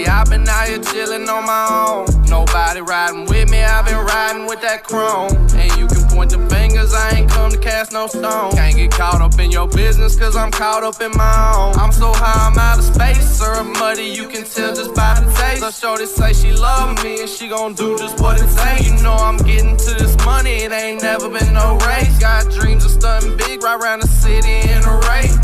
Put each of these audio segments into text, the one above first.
Lately I've been out here chillin' on my own. Nobody riding with me, I've been riding with that chrome. And you can point the fingers, I ain't come to cast no stone. Can't get caught up in your business, cause I'm caught up in my own. I'm so high, I'm out of space. Syrup muddy, you can tell just by the taste. So shorty say she love me and she gon' do just what it takes. You know I'm getting to this money, it ain't never been no race. Got dreams of stunting big right around the city in a race.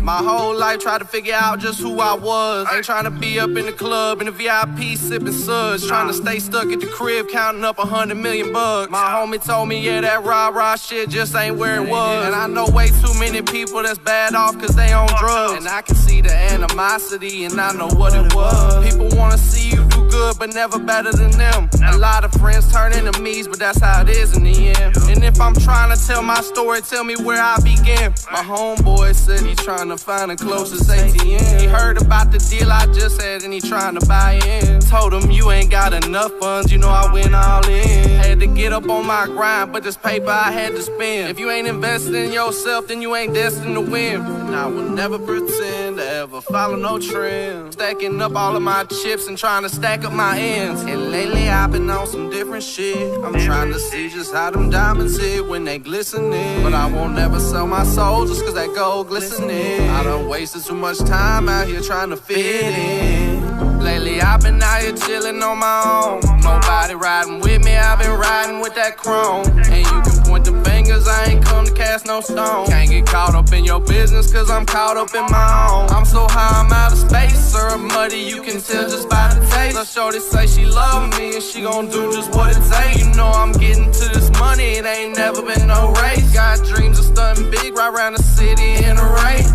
My whole life tried to figure out just who I was. Ain't trying to be up in the club in the VIP sipping suds. Trying to stay stuck at the crib counting up 100 million bucks. My homie told me, yeah, that rah-rah shit just ain't where it was. And I know way too many people that's bad off cause they on drugs. And I can see the animosity and I know what it was. People wanna see you do good but never better than them. A lot of friends turn enemies, but that's how it is in the end. And if I'm trying to tell my story, tell me where I begin. My homeboy said he's trying to find the closest ATM. He heard about the deal I just had and he trying to buy in. Told him you ain't got enough funds, you know I went all in. Had to get up on my grind, but this paper I had to spend. If you ain't invested in yourself, then you ain't destined to win. And I would never pretend to ever follow no trend. Stacking up all of my chips and trying to stack up my ends. And lately I've been on some different shit. I'm trying to see just how them diamonds hit when they glistening. But I won't never sell my soul just cause that gold glistening. I done wasted too much time out here trying to fit in. Lately I've been out here chillin' on my own. Nobody riding with me, I've been riding with that chrome. And you can point the fingers, I ain't come to cast no stone. Can't get caught up in your business cause I'm caught up in my own. I'm so high, I'm out of space. Syrup muddy, you can tell just by the taste. So shorty say she love me and she gon' do just what it takes. You know I'm getting to this money, it ain't never been no race. Got dreams of stunting big right around the city in a race.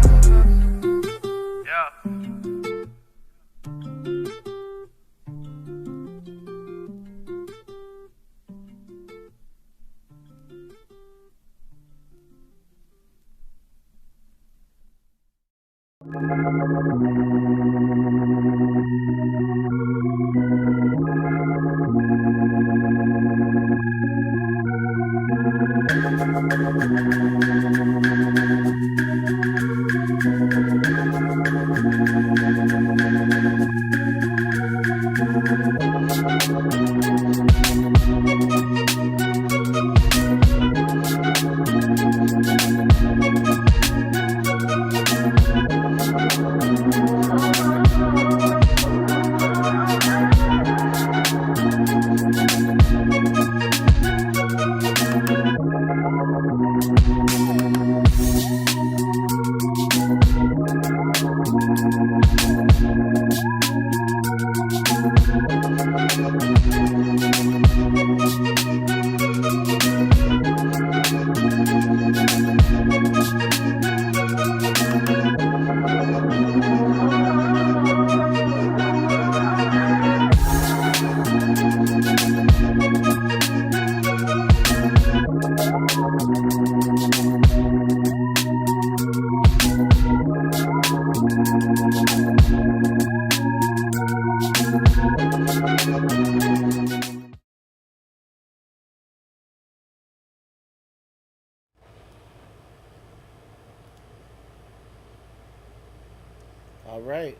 All right.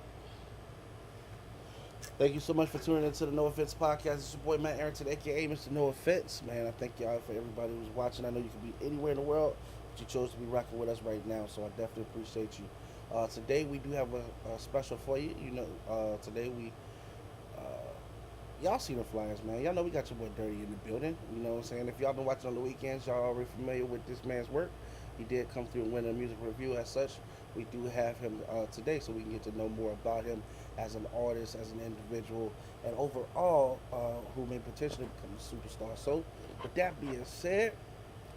Thank you so much for tuning into the No Offense Podcast. It's your boy Matt Arrington, aka Mr. No Offense. Man, I thank y'all for everybody who's watching. I know you could be anywhere in the world, but you chose to be rocking with us right now, so I definitely appreciate you. Today we do have a special for you. You know, today we y'all see the flyers, man. Y'all know we got your boy Dirty in the building. You know what I'm saying? If y'all been watching on the weekends, y'all already familiar with this man's work. He did come through and win a music review. As such, we do have him today so we can get to know more about him as an artist, as an individual, and overall who may potentially become a superstar. So with that being said,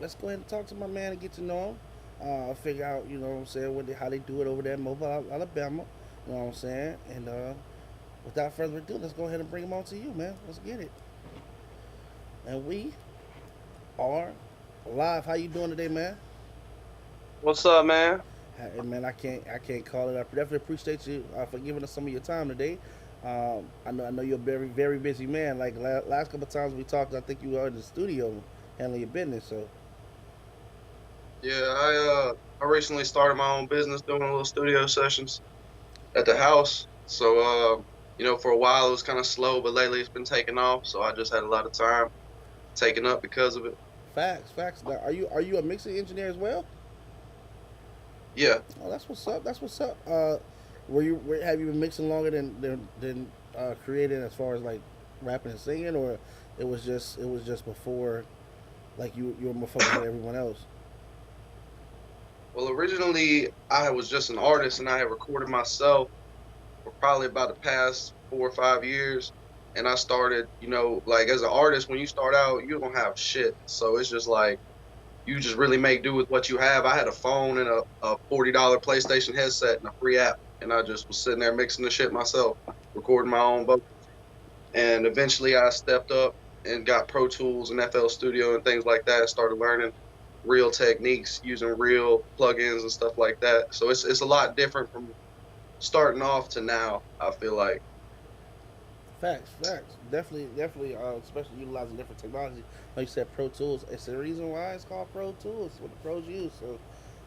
let's go ahead and talk to my man and get to know him. Figure out, you know what I'm saying, how they do it over there in Mobile, Alabama. You know what I'm saying? And without further ado, let's go ahead and bring him on to you, man. Let's get it. And we are live. How you doing today, man? What's up, man? Hey, man, I can't call it. I definitely appreciate you for giving us some of your time today. I know you're a very, very busy man. Like last couple of times we talked, I think you were in the studio handling your business. So yeah, I recently started my own business, doing little studio sessions at the house. So For a while it was kind of slow, but lately it's been taking off. So I just had a lot of time taking up because of it. Facts, facts. Now, are you a mixing engineer as well? Yeah. Oh, that's what's up. That's what's up. Have you been mixing longer than creating as far as like rapping and singing, or it was just before like you were more focused on everyone else? Well, originally I was just an artist and I had recorded myself for probably about the past 4 or 5 years. And I started, like as an artist, when you start out, you don't have shit. So it's just like you just really make do with what you have. I had a phone and a $40 PlayStation headset and a free app. And I just was sitting there mixing the shit myself, recording my own vocals. And eventually I stepped up and got Pro Tools and FL Studio and things like that and started learning real techniques using real plugins and stuff like that. So it's a lot different from starting off to now, I feel like. Facts, facts. Definitely, definitely. Especially utilizing different technology. Like you said, Pro Tools. It's the reason why it's called Pro Tools. What the pros use. So,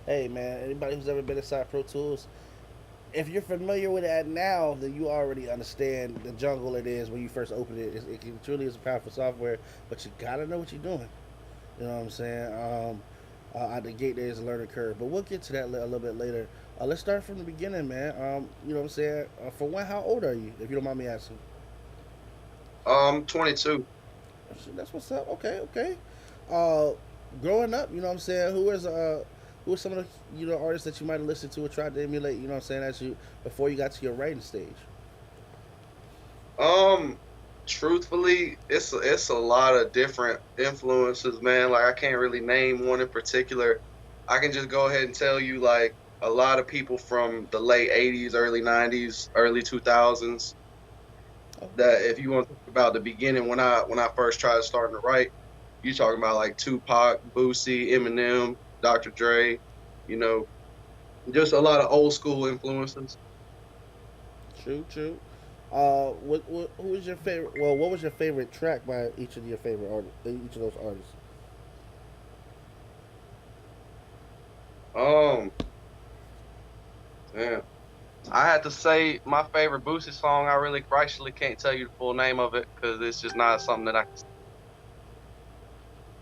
hey man, anybody who's ever been inside Pro Tools, if you're familiar with that now, then you already understand the jungle it is when you first open it. It truly is a powerful software, but you gotta know what you're doing. You know what I'm saying? At the gate, there's a learning curve, but we'll get to that a little bit later. Let's start from the beginning, man. You know what I'm saying? For one, how old are you, if you don't mind me asking? 22. That's what's up. Okay, okay. Uh, Growing up, you know what I'm saying? Who are some of the artists that you might have listened to or tried to emulate? You know what I'm saying? As you before you got to your writing stage. Um, Truthfully, it's a lot of different influences, man. Like I can't really name one in particular. I can just go ahead and tell you like a lot of people from the late '80s, early '90s, early 2000s. Oh, That if you want to talk about the beginning when I first tried starting to write, you talking about like Tupac, Boosie, Eminem, Dr. Dre, you know, just a lot of old school influences. true, true. Who was your favorite? Well, what was your favorite track by each of your favorite artists? Each of those artists. Um, yeah. I had to say my favorite Boosie song. I really actually can't tell you the full name of it because it's just not something that I can.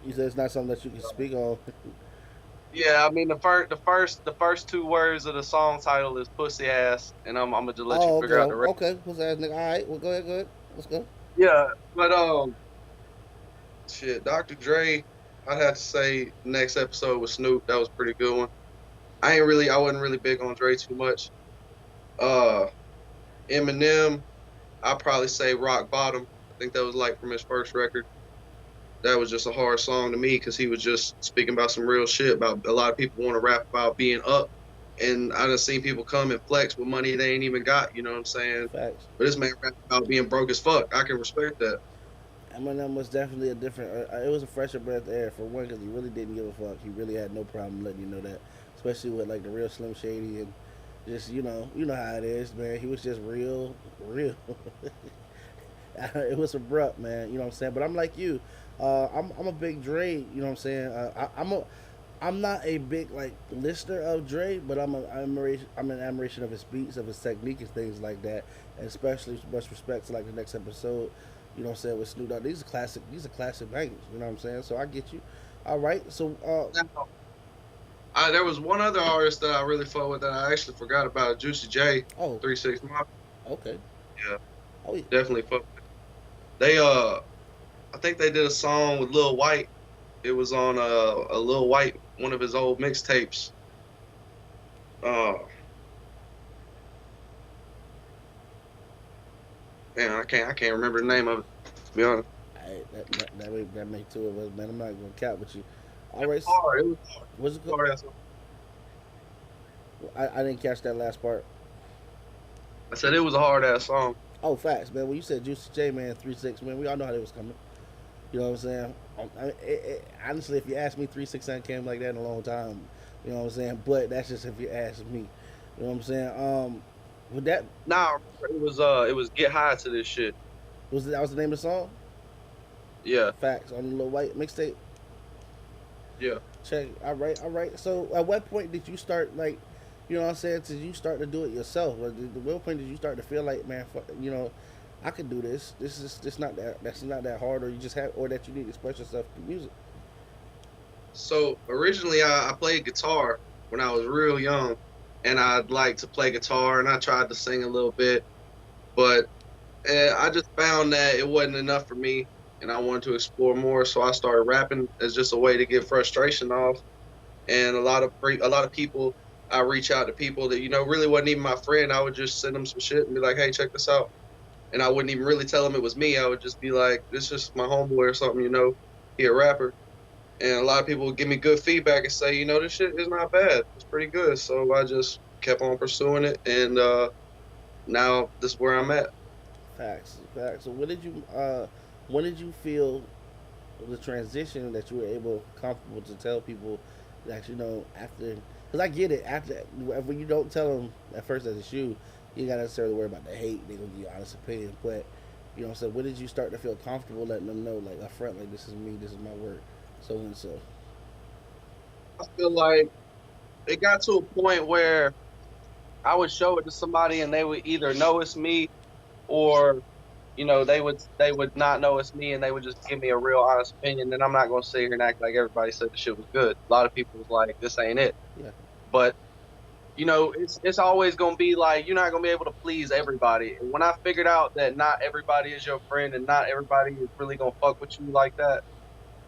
You said it's not something that you can speak on. Yeah, I mean the first two words of the song title is "pussy ass," and I'm gonna just let you Oh, okay, figure out the rest. okay. Who's that nigga? All right, well, go ahead, go ahead. Let's go. Yeah, but shit, Dr. Dre. I'd have to say next episode with Snoop. That was a pretty good one. I wasn't really big on Dre too much. Uh, Eminem. I'd probably say Rock Bottom. I think that was like from his first record. That was just a hard song to me because he was just speaking about some real shit about a lot of people want to rap about being up. And I done seen people come and flex with money they ain't even got, you know what I'm saying? Facts. But this man rap about being broke as fuck. I can respect that. Eminem was definitely a different. It was a fresher breath of air for one because he really didn't give a fuck. He really had no problem letting you know that, especially with like the real Slim Shady and just you know how it is, man. He was just real, real. It was abrupt, man. You know what I'm saying? But I'm like you. I'm a big Dre. You know what I'm saying? I'm not a big like listener of Dre, but I'm an admiration of his beats, of his technique, and things like that. And especially much respect to like the next episode. You know what I'm saying with Snoop Dogg. These are classic. These are classic bangers. You know what I'm saying? So I get you. All right. So Now, there was one other artist that I really fuck with that I actually forgot about, Juicy J, oh, 3 6 Mafia. okay. Yeah, Oh, yeah. definitely fuck. They I think they did a song with Lil White. It was on a Lil White, one of his old mixtapes. Uh, Man, I can't remember the name of it. To be honest, That make two of us, man. I'm not gonna cap with you. All it right. was hard. It was What's it called? hard. That's what I didn't catch that last part. I said. It was a hard ass song. Oh, facts, man. When you said Juicy J, man, 3 6, man, we all know how that was coming. You know what I'm saying? Honestly, if you ask me, 3 6 ain't came like that in a long time. You know what I'm saying? But that's just if you ask me. You know what I'm saying? With that Nah, it was Get High to this shit. that was the name of the song? Yeah, Facts on the little white mixtape. yeah. Check. All right, all right. So, at what point did you start like you know what I'm saying? Did you start to do it yourself? Or what point did you start to feel like, man, you know, I could do this. This is just not that. That's not that hard, or you just have, or that you need to express yourself through music. So originally, I played guitar when I was real young, and I'd like to play guitar, and I tried to sing a little bit, but I just found that it wasn't enough for me, and I wanted to explore more. So I started rapping as just a way to get frustration off. And a lot of people, I reach out to people that really wasn't even my friend. I would just send them some shit and be like, "Hey, check this out," and I wouldn't even really tell them it was me. I would just be like, "This is my homeboy or something, he a rapper." And a lot of people would give me good feedback and say, this shit is not bad. It's pretty good. So I just kept on pursuing it, and now this is where I'm at. Facts, facts. So when did you feel the transition that you were able, comfortable to tell people that after? Because I get it. After, when you don't tell them at first that it's you, you ain't got to necessarily worry about the hate. They gonna give you honest opinion. But so when did you start to feel comfortable letting them know, like, up front, like, this is me, this is my work, so and so. I feel like it got to a point where I would show it to somebody and they would either know it's me, or they would not know it's me, and they would just give me a real honest opinion. Then I'm not gonna sit here and act like everybody said the shit was good. A lot of people was like, this ain't it. Yeah. But it's always gonna be like, you're not gonna be able to please everybody. And when I figured out that not everybody is your friend and not everybody is really gonna fuck with you like that,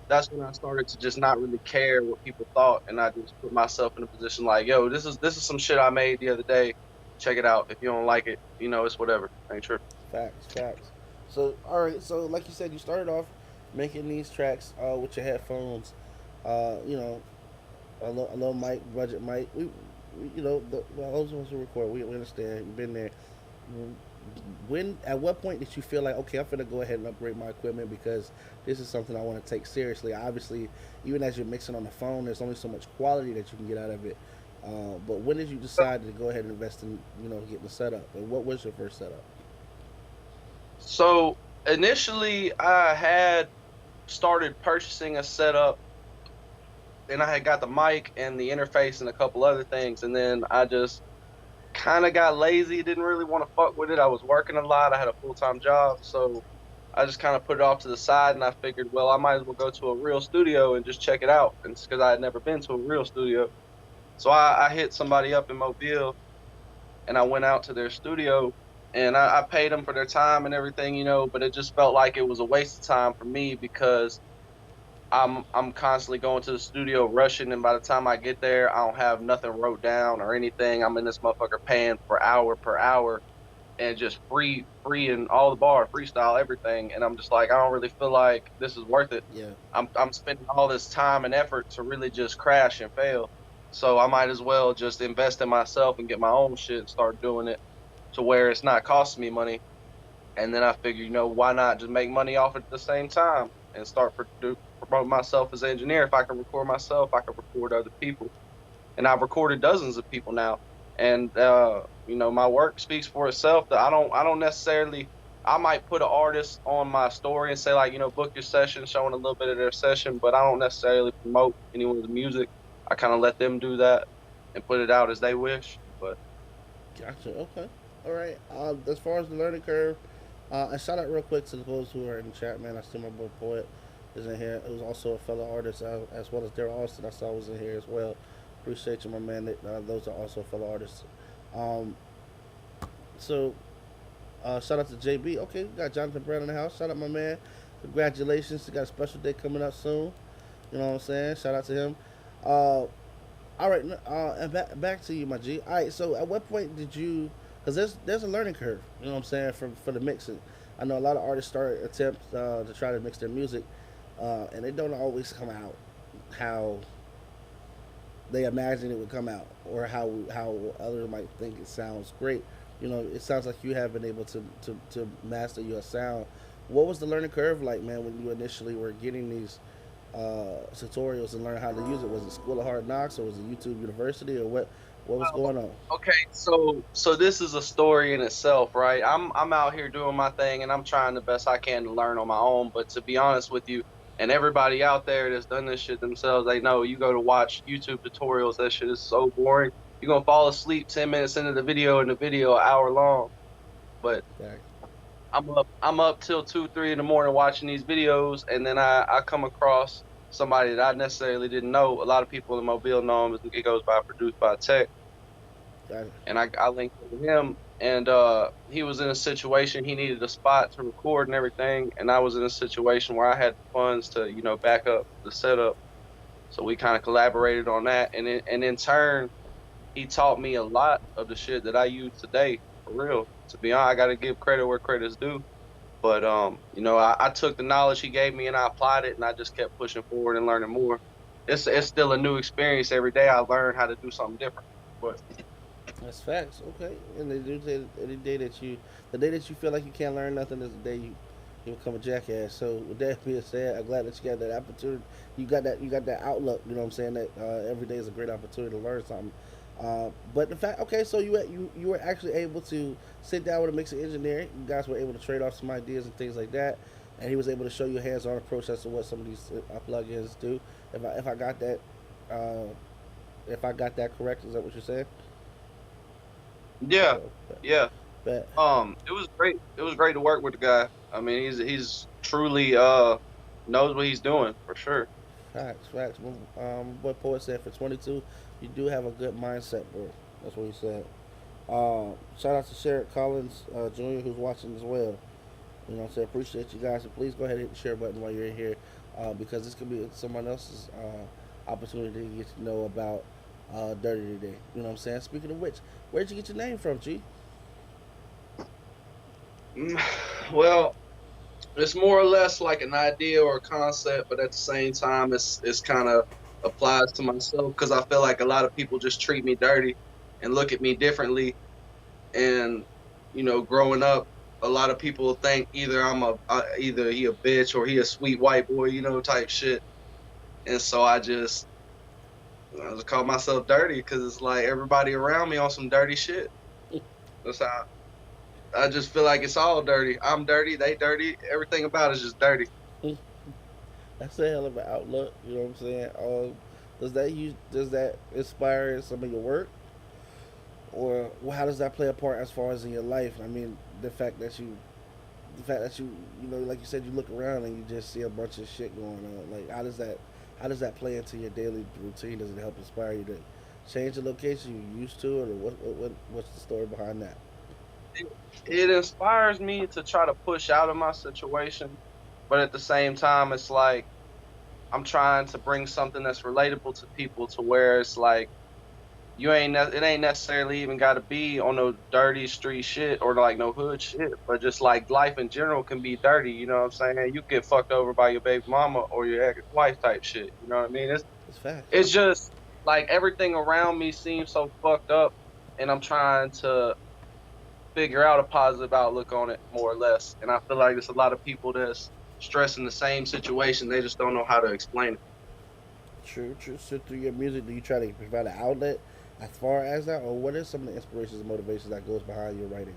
that's when I started to just not really care what people thought, and I just put myself in a position like, yo, this is some shit I made the other day. Check it out. If you don't like it, it's whatever. Ain't true. Facts, facts. So, all right. So, like you said, you started off making these tracks with your headphones. You know, a little mic, budget mic. Well, those ones who record, we understand. You've been there. At what point did you feel like, okay, I'm gonna go ahead and upgrade my equipment because this is something I want to take seriously? Obviously, even as you're mixing on the phone, there's only so much quality that you can get out of it. But when did you decide to go ahead and invest in, getting the setup? And what was your first setup? So initially, I had started purchasing a setup, and I had got the mic and the interface and a couple other things, and then I just kind of got lazy. Didn't really want to fuck with it. I was working a lot. I had a full-time job, so I just kind of put it off to the side, and I figured, well, I might as well go to a real studio and just check it out. And it's because I had never been to a real studio. So I hit somebody up in Mobile, and I went out to their studio, and I paid them for their time and everything, but it just felt like it was a waste of time for me because I'm constantly going to the studio rushing, and by the time I get there, I don't have nothing wrote down or anything. I'm in this motherfucker paying for hour per hour and just free and all the bar, freestyle, everything. And I'm just like, I don't really feel like this is worth it. Yeah. I'm spending all this time and effort to really just crash and fail. So I might as well just invest in myself and get my own shit and start doing it to where it's not costing me money. And then I figured, why not just make money off it at the same time and start promote myself as an engineer. If I can record myself, I can record other people. And I've recorded dozens of people now. And my work speaks for itself. That I don't necessarily, I might put an artist on my story and say, like, book your session, showing a little bit of their session, but I don't necessarily promote anyone's music. I kind of let them do that and put it out as they wish. But Gotcha. Okay. All right. As far as the learning curve, and shout out real quick to those who are in the chat, man. I see my boy Poet is in here. It was also a fellow artist, as well as Daryl Austin. I saw was in here as well. Appreciate you, my man. Those are also fellow artists. Um, so shout out to JB. Okay, we got Jonathan Brown in the house. Shout out, my man. Congratulations. He got a special day coming up soon. You know what I'm saying? Shout out to him. All right, and back to you, my G. All right, so at what point did you? Because there's a learning curve. You know what I'm saying for the mixing. I know a lot of artists attempt to try to mix their music, and it don't always come out how they imagine it would come out, or how others might think it sounds great. It sounds like you have been able to master your sound. What was the learning curve like, man, when you initially were getting these tutorials and learn how to use it? Was it School of Hard Knocks, or was it YouTube University, or what was going on? okay, so this is a story in itself, right? I'm out here doing my thing, and I'm trying the best I can to learn on my own. But to be honest with you, and everybody out there that's done this shit themselves, they know you go to watch YouTube tutorials, that shit is so boring. you're gonna fall asleep 10 minutes into the video, and the video an hour long. But Right. I'm up till 2, 3 in the morning watching these videos, and then I come across somebody that I necessarily didn't know. A lot of people in Mobile know him. It goes by Produced by Tech, Got it. and I linked with him, and he was in a situation, he needed a spot to record and everything, and I was in a situation where I had the funds to, you know, back up the setup. So we kind of collaborated on that, and in turn, he taught me a lot of the shit that I use today, for real. To be honest, I got to give credit where credit's due. But you know, I took the knowledge he gave me and I applied it, and I just kept pushing forward and learning more. It's still a new experience every day. I learn how to do something different. But That's facts. Okay. And they do say the day that you feel like you can't learn nothing is the day you become a jackass. So with that being said, I'm glad that you got that opportunity. You got that outlook. You know what I'm saying? That every day is a great opportunity to learn something. But the fact, okay, so you were actually able to sit down with a mixing engineer. You guys were able to trade off some ideas and things like that, and he was able to show you a hands-on approach as to what some of these plugins do. If I got that uh, if I got that correct, is that what you're saying? yeah, So, yeah. but It was great. It was great to work with the guy. I mean, he's truly knows what he's doing for sure. facts. Well, what poet said for 22, you do have a good mindset, bro. That's what he said. Shout out to Sherrod Collins Jr. who's watching as well. You know what I'm saying? Appreciate you guys. And please go ahead and hit the share button while you're in here because this could be someone else's opportunity to get to know about Dirty today. You know what I'm saying? Speaking of which, where'd you get your name from, G? Mm, Well, it's more or less like an idea or a concept, but at the same time, it's kind of applies to myself because I feel like a lot of people just treat me dirty and look at me differently. And you know, growing up, a lot of people think either either he a bitch or he a sweet white boy, you know, type shit. And so I just call myself dirty because it's like everybody around me on some dirty shit. That's how I just feel like it's all dirty. I'm dirty, they dirty, everything about it's just dirty. That's a hell of an outlook. You know what I'm saying? Does that inspire some of your work, or how does that play a part as far as in your life? I mean, the fact that you know, like you said, you look around and you just see a bunch of shit going on. Like, how does that play into your daily routine? Does it help inspire you to change the location you used to, or what's the story behind that? It inspires me to try to push out of my situation, but at the same time, it's like I'm trying to bring something that's relatable to people to where it's like it ain't necessarily even got to be on no dirty street shit or like no hood shit, but just like life in general can be dirty. You know what I'm saying? You get fucked over by your baby mama or your ex-wife type shit. You know what I mean? It's facts. It's just like everything around me seems so fucked up, and I'm trying to figure out a positive outlook on it more or less. And I feel like there's a lot of people that's stressing the same situation. They just don't know how to explain it. True. So through your music, do you try to provide an outlet as far as that, or what is some of the inspirations and motivations that goes behind your writing?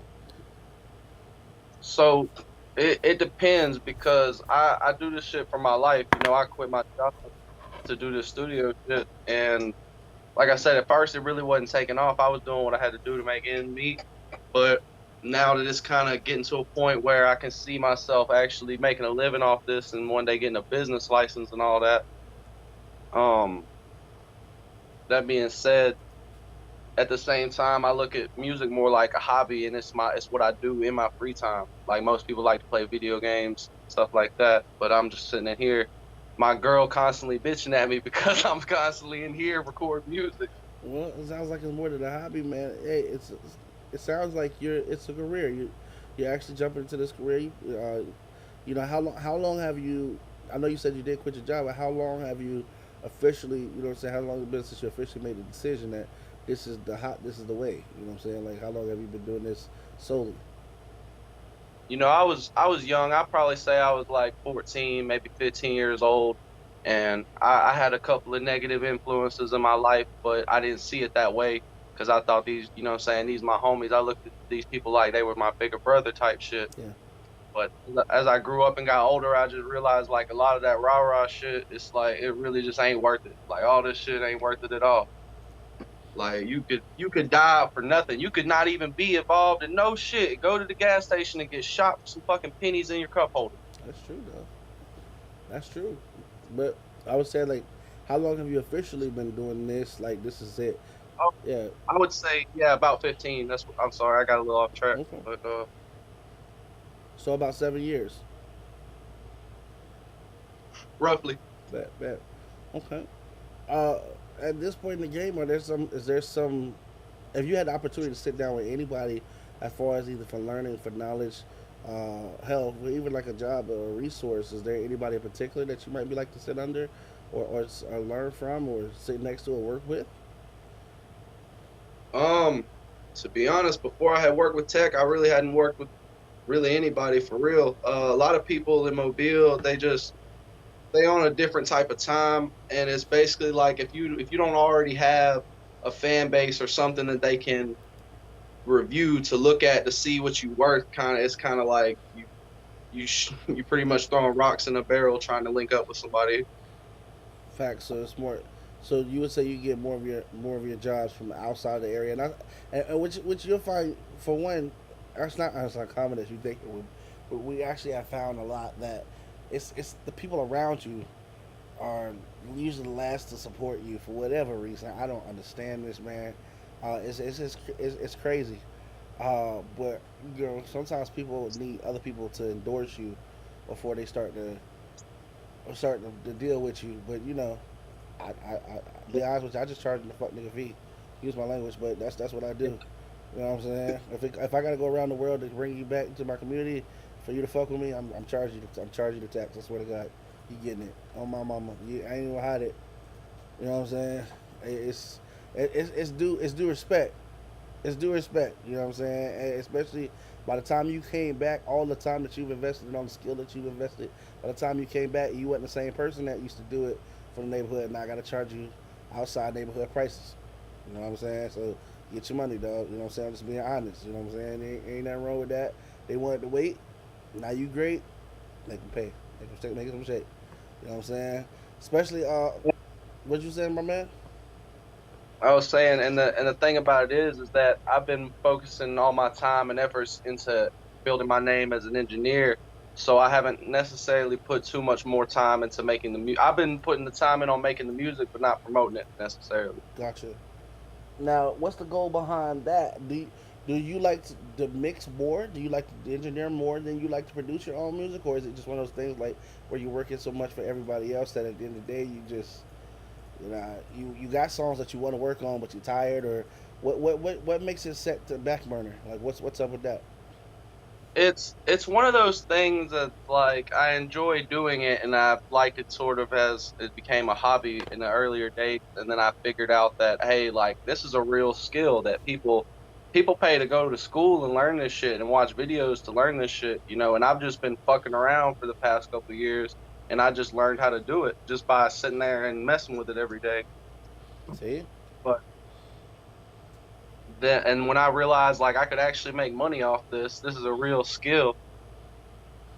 So it depends because I do this shit for my life. You know, I quit my job to do this studio shit. And like I said, at first it really wasn't taking off. I was doing what I had to do to make ends meet. But now that it's kind of getting to a point where I can see myself actually making a living off this and one day getting a business license and all that. Um, that being said, at the same time, I look at music more like a hobby, and it's what I do in my free time. Like most people like to play video games, stuff like that, but I'm just sitting in here. My girl constantly bitching at me because I'm constantly in here recording music. Well, it sounds like it's more than a hobby, man. Hey, it sounds like it's a career. You're actually jumping into this career. You know how long have you? I know you said you did quit your job, but how long have you officially? You know what I'm saying? How long has it been since you officially made the decision that this is the way? You know what I'm saying? Like, how long have you been doing this solely? You know, I was young. I'd probably say I was like 14, maybe 15 years old, and I had a couple of negative influences in my life, but I didn't see it that way because I thought these, you know what I'm saying, these my homies. I looked at these people like they were my bigger brother type shit. Yeah. But as I grew up and got older, I just realized like a lot of that rah rah shit, it's like it really just ain't worth it. Like all this shit ain't worth it at all. Like you could die for nothing. You could not even be involved in no shit. Go to the gas station and get shot for some fucking pennies in your cup holder. That's true though. That's true. But I would say like, how long have you officially been doing this? Like this is it. Oh, Yeah. I would say yeah, about 15. I'm sorry, I got a little off track, Okay. but So about 7 years. roughly. That. Okay. Uh, at this point in the game, are there some? Is there some? If you had the opportunity to sit down with anybody, as far as either for learning, for knowledge, hell, or even like a job or a resource, is there anybody in particular that you might be like to sit under, or learn from, or sit next to, or work with? Um, to be honest, before I had worked with tech, I really hadn't worked with really anybody for real. A lot of people in Mobile, they on a different type of time, and it's basically like if you don't already have a fan base or something that they can review to look at to see what you worth, it's kind of like you pretty much throwing rocks in a barrel trying to link up with somebody. Facts. So it's more. So you would say you get more of your jobs from outside of the area, and which you'll find for one, that's not as uncommon as you think it would. But we actually have found a lot that it's the people around you are usually the last to support you for whatever reason. I don't understand this, man. It's crazy. But sometimes people need other people to endorse you before they start to deal with you. But be honest with you, I just charge the fuck nigga fee. Use my language, but that's what I do. You know what I'm saying? If I gotta go around the world to bring you back into my community, for you to fuck with me, I'm charging you. I'm charging you the tax. I swear to God, you getting it on my mama. I ain't gonna hide it. You know what I'm saying? It's it's due respect. It's due respect. You know what I'm saying? And especially by the time you came back, all the time that you've invested and all the skill that you've invested. By the time you came back, you wasn't the same person that used to do it for the neighborhood. Now I gotta charge you outside neighborhood prices. You know what I'm saying? So get your money, dog. You know what I'm saying? I'm just being honest. You know what I'm saying? Ain't nothing wrong with that. They wanted to wait. Now you great. Make them pay. Make them shake. You know what I'm saying? Especially what you saying, my man? I was saying, and the thing about it is that I've been focusing all my time and efforts into building my name as an engineer. So I haven't necessarily put too much more time into making the music. I've been putting the time in on making the music, but not promoting it necessarily. Gotcha. Now, what's the goal behind that? Do you like to mix more? Do you like to engineer more than you like to produce your own music, or is it just one of those things like where you're working so much for everybody else that at the end of the day you just you got songs that you want to work on but you're tired, or what makes it set to back burner? Like what's up with that? It's one of those things that like I enjoy doing it, and I've liked it sort of as it became a hobby in the earlier days, and then I figured out that hey, like this is a real skill that people pay to go to school and learn this shit and watch videos to learn this shit, and I've just been fucking around for the past couple of years, and I just learned how to do it just by sitting there and messing with it every day. See? But then, and when I realized like I could actually make money off this is a real skill.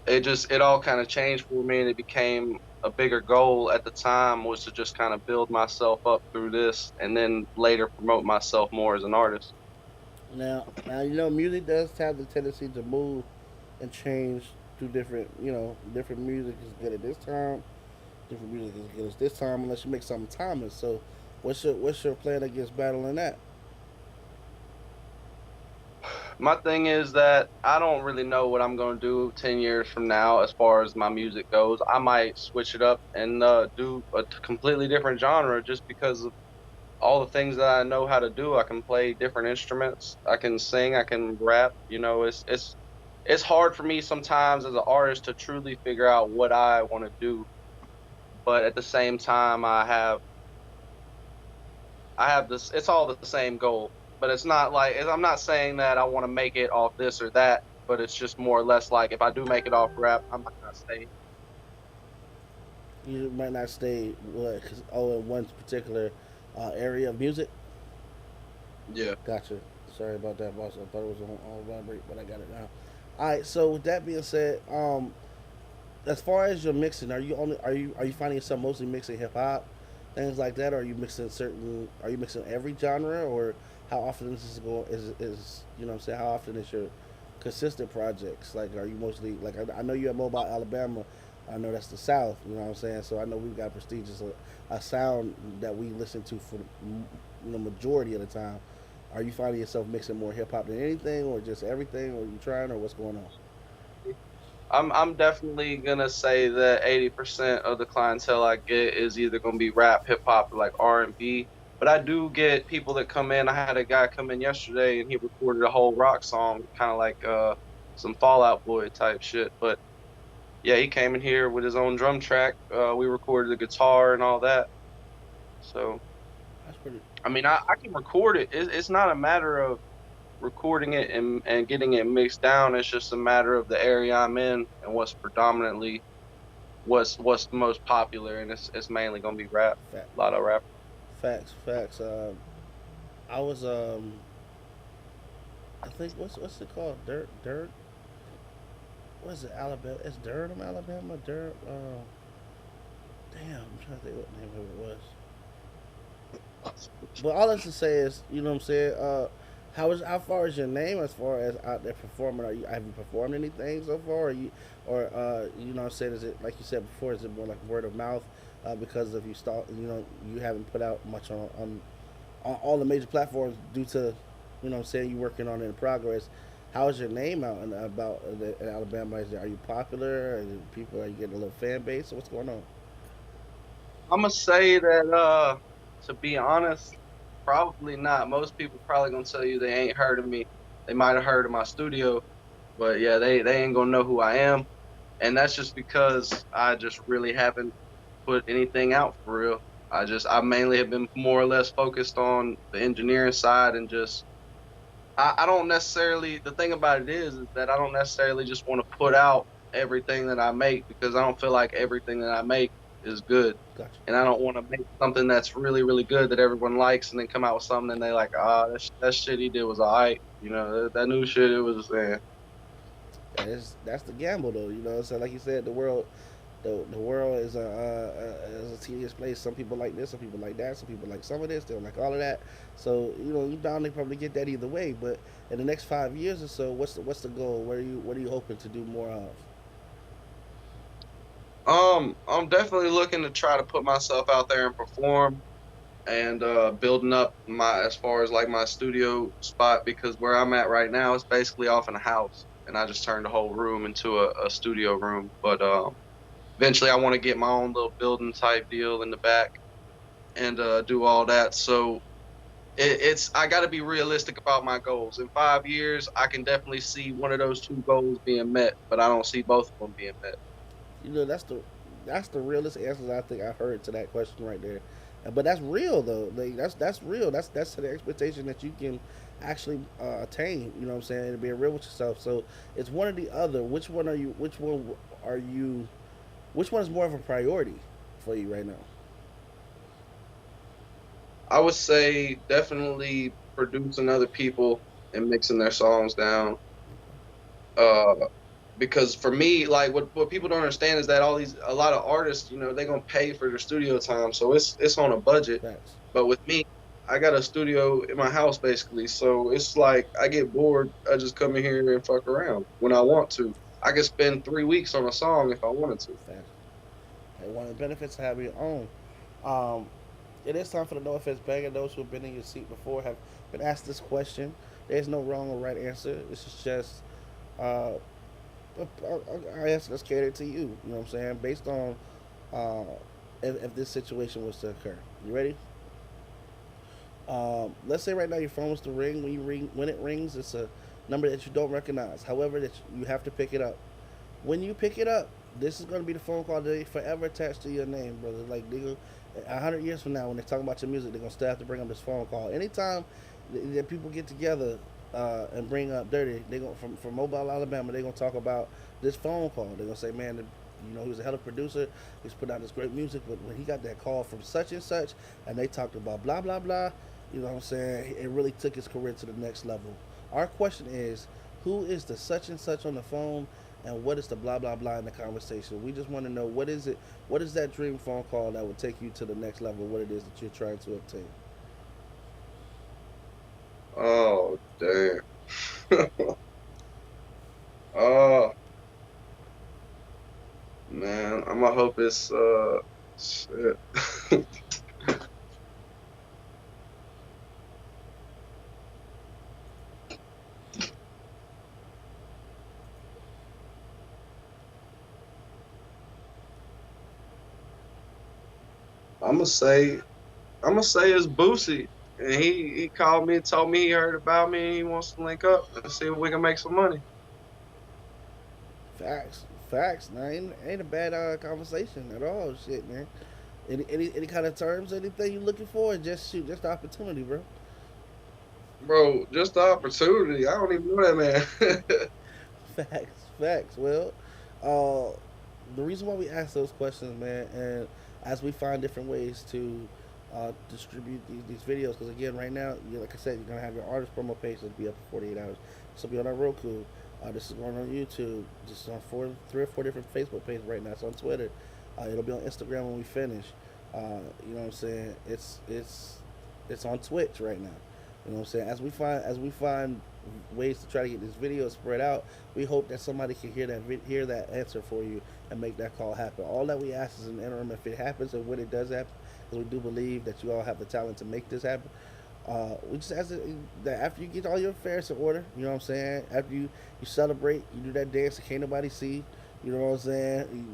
It all kind of changed for me, and it became a bigger goal at the time was to just kind of build myself up through this, and then later promote myself more as an artist. Now music does have the tendency to move and change to different. Different music is good at this time. Different music is good at this time, unless you make something timeless. So, what's your plan against battling that? My thing is that I don't really know what I'm going to do 10 years from now as far as my music goes. I might switch it up and do a completely different genre just because of all the things that I know how to do. I can play different instruments. I can sing. I can rap. It's hard for me sometimes as an artist to truly figure out what I want to do. But at the same time, I have this. It's all the same goal, but it's not like I'm not saying that I want to make it off this or that. But it's just more or less like if I do make it off rap, I might not stay. You might not stay in one particular area of music. Yeah. Gotcha. Sorry about that, boss. I thought it was on vibrate, but I got it now. All right. So with that being said, as far as your mixing, are you finding yourself mostly mixing hip hop, things like that? Or are you mixing certain? Are you mixing every genre, or how often is this going? Is you know what I'm saying? How often is your consistent projects? Like, are you mostly like I know you at Mobile, Alabama. I know that's the South. You know what I'm saying? So I know we've got prestigious a sound that we listen to for the majority of the time. Are you finding yourself mixing more hip hop than anything, or just everything, or you trying, or what's going on? I'm definitely gonna say that 80% of the clientele I get is either gonna be rap, hip hop, or like R&B. But I do get people that come in. I had a guy come in yesterday and he recorded a whole rock song, kind of like some Fallout Boy type shit. But yeah, he came in here with his own drum track. We recorded the guitar and all that. So That's pretty. I mean, I can record it. It's not a matter of recording it and getting it mixed down. It's just a matter of the area I'm in and what's predominantly what's the most popular, and it's mainly gonna be rap. Fact, A lot of rap. facts. I was I think what's it called? Dirt. What is it? Alabama? It's Durham, Alabama. Durham. Damn, I'm trying to think what name of it was. But all that's to say is, you know what I'm saying. How far is your name as far as out there performing? Are you have you performed anything so far? Or you know what I'm saying? Is it like you said before? Is it more like word of mouth because of you start? You know, you haven't put out much on all the major platforms due to, you know what I'm saying, you working on it in progress. How is your name out and about in Alabama? Are you popular? Are you getting a little fan base? What's going on? I'm gonna say that to be honest, probably not. Most people probably gonna tell you they ain't heard of me. They might have heard of my studio, but yeah, they ain't gonna know who I am. And that's just because I just really haven't put anything out for real. I mainly have been more or less focused on the engineering side and just I don't necessarily the thing about it is that I don't necessarily just want to put out everything that I make because I don't feel like everything that I make is good. Gotcha. And I don't want to make something that's really, really good that everyone likes and then come out with something and they like, that shit he did was alright. You know, that new shit it was That's the gamble, though. You know, so like you said, the world is a tedious place. Some people like this, some people like that, some people like some of this, they don't like all of that. So you know, you bound to probably get that either way. But in the next 5 years or so, what's the goal? What are you hoping to do more of? I'm definitely looking to try to put myself out there and perform and building up my as far as like my studio spot because where I'm at right now is basically off in a house and I just turned the whole room into a studio room. But eventually I want to get my own little building type deal in the back and do all that. So it's I got to be realistic about my goals. In 5 years, I can definitely see one of those two goals being met, but I don't see both of them being met. You know, that's the realest answers I think I've heard to that question right there. But that's real though. Like that's real. That's the expectation that you can actually attain. You know what I'm saying? And being real with yourself. So it's one or the other. Which one are you? Which one are you? Which one is more of a priority for you right now? I would say definitely producing other people and mixing their songs down. Uh, because for me, like what people don't understand is that a lot of artists, you know, they're gonna pay for their studio time, so it's on a budget. Facts. But with me, I got a studio in my house basically, so it's like I get bored, I just come in here and fuck around when I want to. I could spend 3 weeks on a song if I wanted to. Facts. And one of the benefits of having your own. Um, it is time for the no offense bag, and those who have been in your seat before have been asked this question. There's no wrong or right answer. This is just uh, our answer that's catered to you. You know what I'm saying? Based on uh, if this situation was to occur. You ready? Let's say right now your phone was to ring. When it rings, it's a number that you don't recognize. However, that you have to pick it up. When you pick it up, this is going to be the phone call that they forever attached to your name, brother. Like they go, 100 years from now, when they're talking about your music, they're gonna still have to bring up this phone call. Anytime that people get together and bring up Dirty, they go from Mobile, Alabama. They're gonna talk about this phone call. They're gonna say, man, you know, he was a hell of a producer. He's put out this great music, but when he got that call from such and such, and they talked about blah blah blah, you know what I'm saying? It really took his career to the next level. Our question is, who is the such and such on the phone, and what is the blah blah blah in the conversation. We just want to know what is it, what is that dream phone call that would take you to the next level, what it is that you're trying to obtain. Oh damn. Oh man, I'ma hope it's shit. I'ma say I'ma say it's Boosie. And he called me and told me he heard about me and he wants to link up and see if we can make some money. Facts, facts. Now ain't a bad conversation at all. Shit, man. Any kind of terms, anything you looking for, just shoot, just the opportunity, bro. Bro, just the opportunity. I don't even know that man. Facts, facts. Well, uh, the reason why we ask those questions, man, and as we find different ways to distribute these videos, because again, right now, like I said, you're gonna have your artist promo page that'll be up for 48 hours. This will be on our Roku. This is going on YouTube. This is on three or four different Facebook pages right now. It's on Twitter. It'll be on Instagram when we finish. You know what I'm saying? It's on Twitch right now. You know what I'm saying? As we find ways to try to get this video spread out, we hope that somebody can hear that answer for you and make that call happen. All that we ask is an interim. If it happens and when it does happen, because we do believe that you all have the talent to make this happen. We just ask that after you get all your affairs in order, you know what I'm saying? After you celebrate, you do that dance that can't nobody see, you know what I'm saying?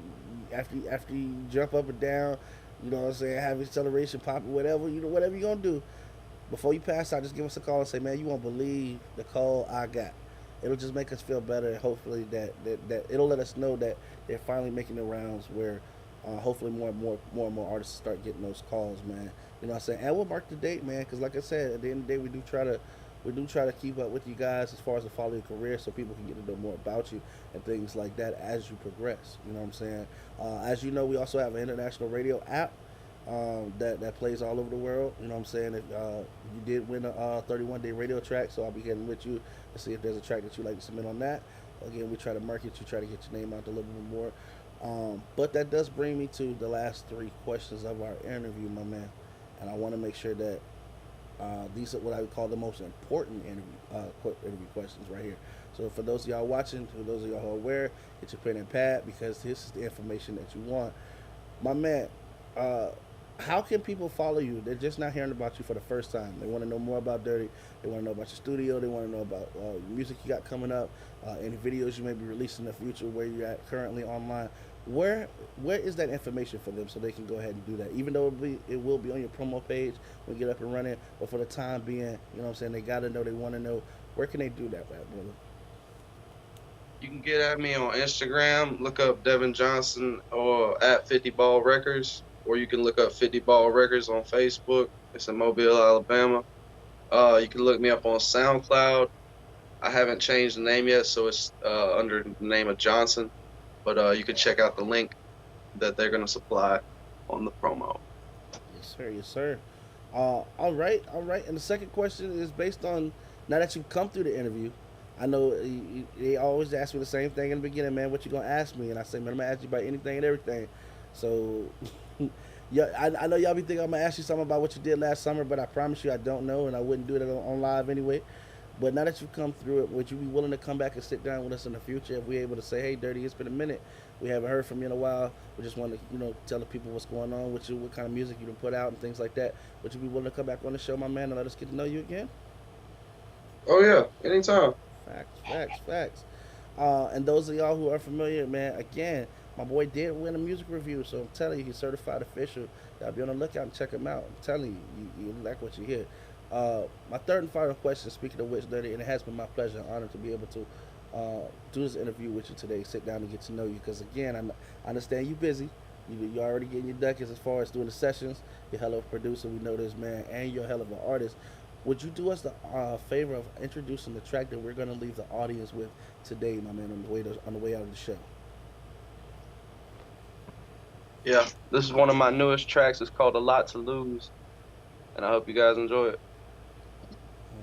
After you jump up and down, you know what I'm saying? Have your celebration pop, whatever whatever you're gonna do. Before you pass out, just give us a call and say, man, you won't believe the call I got. It'll just make us feel better, and hopefully that it'll let us know that they're finally making the rounds where hopefully more and more artists start getting those calls, man. You know what I'm saying? And we'll mark the date, man, because like I said, at the end of the day, we do try to keep up with you guys as far as to follow your career, so people can get to know more about you and things like that as you progress. You know what I'm saying? As you know, we also have an international radio app that plays all over the world. You know what I'm saying? If you did win a 31-day radio track, so I'll be getting with you to see if there's a track that you'd like to submit on that. Again, we try to market you, try to get your name out a little bit more. But that does bring me to the last three questions of our interview, my man. And I want to make sure that these are what I would call the most important interview questions right here. So for those of y'all watching, for those of y'all who are aware, get your pen and pad because this is the information that you want. My man, how can people follow you? They're just not hearing about you for the first time. They want to know more about Dirty. They want to know about your studio. They want to know about music you got coming up, any videos you may be releasing in the future, where you're at currently online. Where is that information for them so they can go ahead and do that? Even though it will be on your promo page when you get up and running, but for the time being, you know what I'm saying, they got to know, they want to know, where can they do that, brother? You can get at me on Instagram, look up Devin Johnson or at 50 Ball Records, or you can look up 50 Ball Records on Facebook. It's in Mobile, Alabama. You can look me up on SoundCloud. I haven't changed the name yet, so it's under the name of Johnson. But you can check out the link that they're going to supply on the promo. Yes, sir. Yes, sir. All right. And the second question is based on, now that you've come through the interview, I know they always ask me the same thing in the beginning, man. What you gonna ask me? And I say, man, I'm gonna ask you about anything and everything. So, yeah, I know y'all be thinking I'm gonna ask you something about what you did last summer, but I promise you I don't know, and I wouldn't do it on live anyway. But now that you've come through it, would you be willing to come back and sit down with us in the future if we're able to say, hey, Dirty, it's been a minute. We haven't heard from you in a while. We just want to, tell the people what's going on with you, what kind of music you can put out and things like that. Would you be willing to come back on the show, my man, and let us get to know you again? Oh, yeah. Anytime. Facts. And those of y'all who are familiar, man, again, my boy did win a music review, so I'm telling you, he's certified official. Y'all be on the lookout and check him out. I'm telling you, you like what you hear. My third and final question, speaking of which, Dirty, and it has been my pleasure and honor to be able to do this interview with you today, sit down and get to know you, because again, I understand you're busy. You're already getting your ducats as far as doing the sessions. You're a hell of a producer, we know this, man, and you're a hell of an artist. Would you do us the favor of introducing the track that we're going to leave the audience with today, my man, on the way out of the show? Yeah, this is one of my newest tracks. It's called A Lot to Lose, and I hope you guys enjoy it.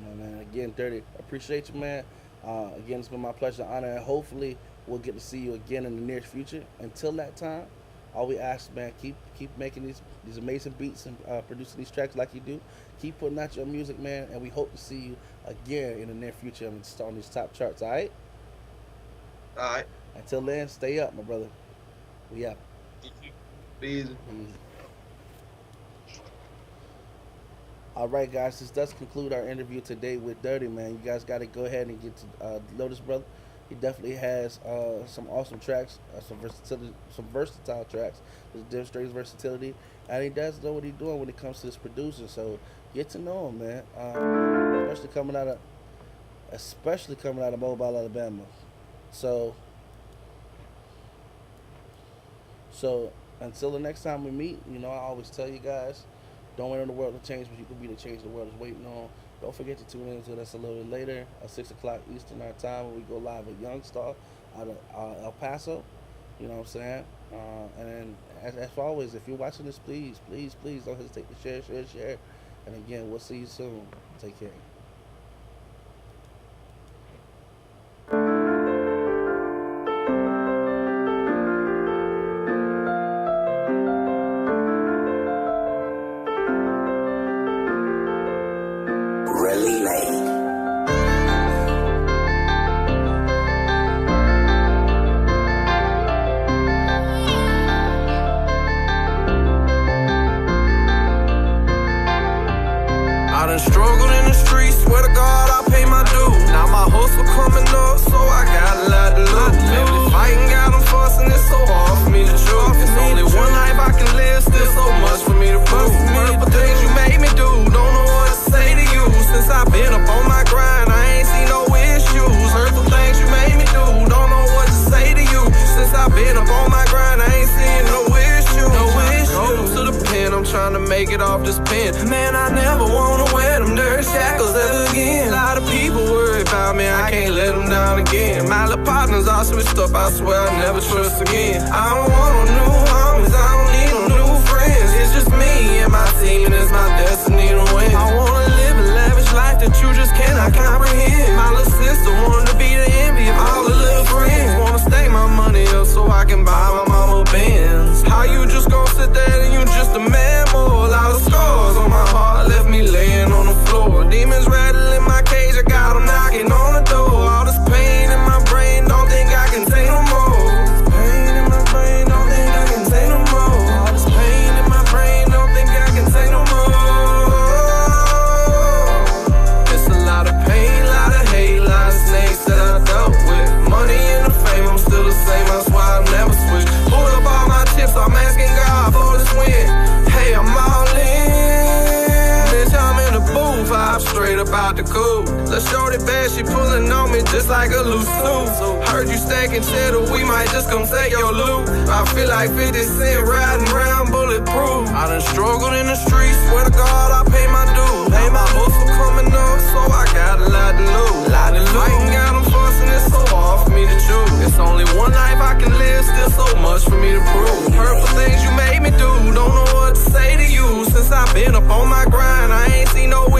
Oh, man, again, Dirty, I appreciate you, man. Again, it's been my pleasure and honor, and hopefully we'll get to see you again in the near future. Until that time, all we ask, man, keep making these amazing beats and producing these tracks like you do. Keep putting out your music, man, and we hope to see you again in the near future on these top charts, all right? All right. Until then, stay up, my brother. We out. Be easy. All right, guys, this does conclude our interview today with Dirty, man. You guys got to go ahead and get to know this brother. He definitely has some awesome tracks, some versatile tracks that demonstrates versatility, and he does know what he's doing when it comes to his producing. So get to know him, man. Especially coming out of Mobile, Alabama. So until the next time we meet, you know, I always tell you guys, don't wait on the world to change, but you can be the change the world is waiting on. Don't forget to tune in to us a little bit later at 6 o'clock Eastern our time when we go live with Youngstar out of El Paso. You know what I'm saying? And then, as always, if you're watching this, please don't hesitate to share. And again, we'll see you soon. Take care. Struggled in the streets, swear to God I pay my dues. Now my hustle coming up, so I got a lot to lose. Lately fighting, got them fussing, it's so hard for me to choose. It's only one life I can live, still so much for me to prove. Hurtful things you made me do, don't know what to say to you. Since I've been up on my grind, I ain't seen no issues. Hurtful things you made me do, don't know what to say to you. Since I've been up on my grind, I ain't seen no issues. Go to the pen, I'm trying to make it off this pen. Man, I never wanna wear them dirt shackles ever again. A lot of people worry about me, I can't let them down again. My little partners all switched up, I swear I'll never trust again. I don't want no new homies, I don't need no new friends. It's just me and my team, and it's my destiny to win. I wanna live a lavish life that you just cannot comprehend. My little sister wanted to be the envy of all the little friends. Wanna stake my money up so I can buy my mama Benz. How you just gon' sit there and you just a man more? A lot of scars on my heart left me laying on the floor. Demons rattling my cage, I got them knocking on the door. All this pain in my brain, don't think I can take no more. Pain in my brain, don't think I can take no more. All this pain in my brain, don't think I can take no more. It's a lot of pain, lot of hate, lot of snakes that I dealt with. Money and the fame, I'm still the same, that's why I never switch. Pulled up all my chips, I'm asking God for this win. Hey, I'm all in. Bitch, I'm in the booth, I'm straight about the coupe. Let's shorty bad, she pulling on me just like a loose suit. Heard you stacking cheddar, we might just come take your loot. I feel like 50 Cent riding around bulletproof. I done struggled in the streets, swear to God I pay my dues. Pay my hustle coming up, so I got a lot to lose. Fighting, got them fussing, it's so hard for me to choose. It's only one life I can live, still so much for me to prove. Hurtful things you made me do, don't know what to say to you. Since I've been up on my grind, I ain't seen no